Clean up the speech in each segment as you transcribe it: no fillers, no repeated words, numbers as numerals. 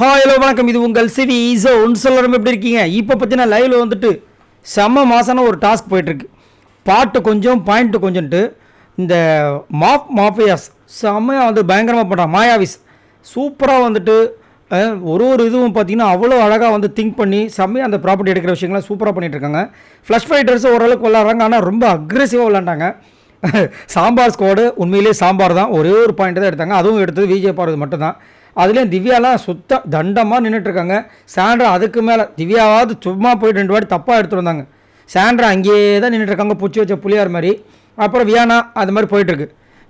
Hello வணக்கம், இது உங்கள் சிவி ஸோன். சொல்லணும் எப்படி இருக்கீங்க? இப்போ பார்த்தீங்கன்னா லைவில் வந்துட்டு செம்ம மாசான ஒரு டாஸ்க் போயிட்டுருக்கு. பாட்டு கொஞ்சம் பாயிண்ட்டு கொஞ்சம்ட்டு இந்த மாஃபியாஸ் செம்மையாக வந்து பயங்கரமாக பண்ணுறான். மாயாவிஸ் சூப்பராக வந்துட்டு ஒரு இதுவும் பார்த்தீங்கன்னா அவ்வளோ அழகாக வந்து திங்க் பண்ணி செம்மையாக அந்த ப்ராப்பர்ட்டி எடுக்கிற விஷயங்கள்லாம் சூப்பராக பண்ணிகிட்ருக்காங்க. ஃப்ளஷ் ஃபைட்டர்ஸ் ஓரளவுக்கு விளாட்றாங்க, ஆனால் ரொம்ப அக்ரெசிவாக விளாண்டாங்க. சாம்பார் ஸ்குவாடு உண்மையிலேயே சாம்பார் தான். ஒரே ஒரு பாயிண்ட் தான் எடுத்தாங்க, அதுவும் எடுத்தது விஜய் பார்வதி மட்டும்தான். அதுலேயும் திவ்யாலாம் சுத்த தண்டமாக நின்றுட்டுருக்காங்க. சாண்ட்ரா அதுக்கு மேலே, திவ்யாவாவது சும்மா போய் 2 வாட்டி தப்பாக எடுத்துகிட்டு வந்தாங்க. சாண்ட்ரா அங்கேயே தான் நின்றுட்டுருக்காங்க, பூச்சி வச்ச புளியார் மாதிரி. அப்புறம் வியானா அது மாதிரி போயிட்டுருக்கு.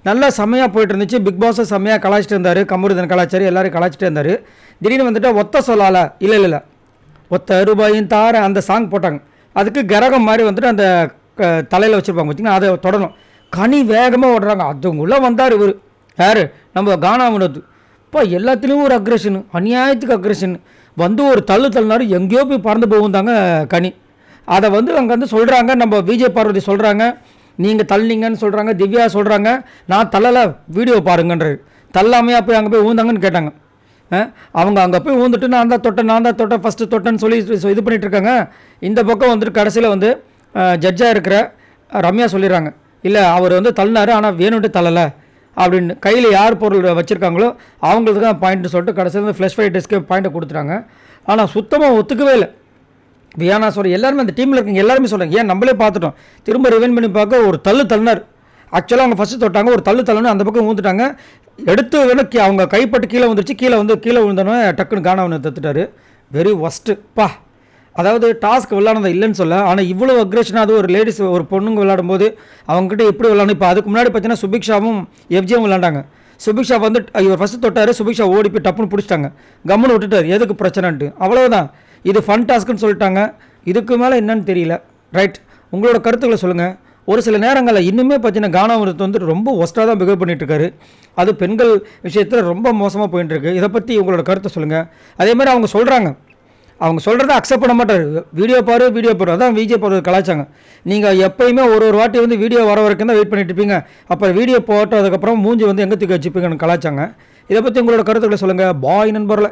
நல்லா செம்மையாக போயிட்டு இருந்துச்சு. பிக் பாஸை செம்மையாக கலாச்சிட்டு இருந்தார். கமருதன் கலாச்சாரி எல்லோரும் கலாச்சிட்டே இருந்தார். திடீர்னு வந்துட்டு ஒத்த சொல்லால இல்லை ஒத்த ரூபாயும் தார அந்த சாங் போட்டாங்க. அதுக்கு கரகம் மாதிரி வந்துட்டு அந்த தலையில் வச்சுருப்பாங்க பார்த்திங்கன்னா, அதை தொடரும். கனி வேகமாக ஓடுறாங்க. அதுக்குள்ளே வந்தார் இவர் யார், நம்ம கானா வினோத். இப்போ எல்லாத்துலேயும் ஒரு அக்ரெஷனு, அநியாயத்துக்கு அக்ரெஷன் வந்து ஒரு தள்ளினாரு. எங்கேயோ போய் பறந்து போகுந்தாங்க கனி. அதை வந்து அங்கே வந்து சொல்கிறாங்க, நம்ம விஜய் பார்வதி சொல்கிறாங்க, நீங்கள் தள்ளிங்கன்னு சொல்கிறாங்க. திவ்யா சொல்கிறாங்க, நான் தள்ளலை, வீடியோ பாருங்கன்றது. தள்ளாமையாக போய் அங்கே போய் ஊந்தாங்கன்னு கேட்டாங்க. அவங்க அங்கே போய் ஊந்துட்டு நான் தான் தொட்டேன் ஃபஸ்ட்டு தொட்டேன்னு சொல்லி இது பண்ணிகிட்ருக்காங்க. இந்த பக்கம் வந்துட்டு கடைசியில் வந்து ஜட்ஜாக இருக்கிற ரம்யா சொல்லிடுறாங்க, இல்லை அவர் வந்து தள்ளினார், ஆனால் வேணுன்ட்டு தள்ளலை அப்படின்னு. கையில் யார் பொருள் வச்சுருக்காங்களோ அவங்களுக்கு தான் பாயிண்ட்டு சொல்லிட்டு கடைசியில் வந்து ஃப்ளஷ் ஃபைட்டர்ஸ்க்கு பாயிண்ட்டை கொடுத்துட்டாங்க. ஆனால் சுத்தமாக ஒத்துக்கவே இல்லை வியானா. சொல்கிறேன் எல்லாருமே அந்த டீமில் இருக்கவங்க எல்லாருமே சொல்கிறாங்க, ஏன் நம்மளே பார்த்துட்டோம், திரும்ப ரிவைன் பண்ணி பார்க்க ஒரு தள்ளினார். ஆக்சுவலாக அவங்க ஃபஸ்ட்டு தொட்டாங்க, ஒரு தள்ளுன்னு அந்த பக்கம் ஊந்துட்டாங்க. எடுத்து வேணும் அவங்க கைப்பட்டு கீழே வந்துருச்சு. கீழே விழுந்தோன்னே டக்குன்னு காணவனை தத்துட்டார். வெரி ஒஸ்ட்டு அதாவது டாஸ்க் விளாட்னது இல்லைன்னு சொல்ல, ஆனால் இவ்வளோ அக்ரெஷனாக அது ஒரு லேடிஸ் ஒரு பொண்ணுங்க விளாடும்போது அவங்ககிட்ட எப்படி விளாடணும். இப்போ அதுக்கு முன்னாடி பார்த்தீங்கன்னா சுபிக்ஷாவும் எஃப்ஜியும் விளாண்டாங்க. சுபிக்ஷா வந்து இவர் ஃபஸ்ட்டு தொட்டார், சுபிக்ஷா ஓடி போய் டப்புன்னு பிடிச்சிட்டாங்க, கம்முன்னு விட்டுட்டார், எதுக்கு பிரச்சனைன்ட்டு. அவ்வளோதான், இது ஃபன் டாஸ்க்குன்னு சொல்லிட்டாங்க. இதுக்கு மேலே என்னன்னு தெரியல. ரைட், உங்களோட கருத்துக்களை சொல்லுங்கள். ஒரு சில நேரங்களில் இன்னுமே பார்த்தீங்கன்னா கானாவிரத்து வந்து ரொம்ப ஒஸ்ட்டாக தான் பிஹேவ் பண்ணிகிட்ருக்காரு. அது பெண்கள் விஷயத்தில் ரொம்ப மோசமாக போயிட்டுருக்கு. இதை பற்றி உங்களோட கருத்தை சொல்லுங்கள். அதே மாதிரி அவங்க சொல்கிறத அக்செப்ட் பண்ண மாட்டார். வீடியோ பாரு அதான் விஜய் பாரு கலாச்சாங்க. நீங்கள் எப்போயுமே ஒரு வாட்டி வந்து வீடியோ வர வரைக்கும் தான் வெயிட் பண்ணிட்டு இருப்பீங்க. அப்புறம் வீடியோ போட்டதுக்கப்புறம் மூஞ்சி வந்து எங்கே தூக்கி வச்சுப்பீங்கன்னு கலாச்சாங்க. இதை பற்றி உங்களோட கருத்துக்களை சொல்லுங்கள். பாய் நண்பர்களை.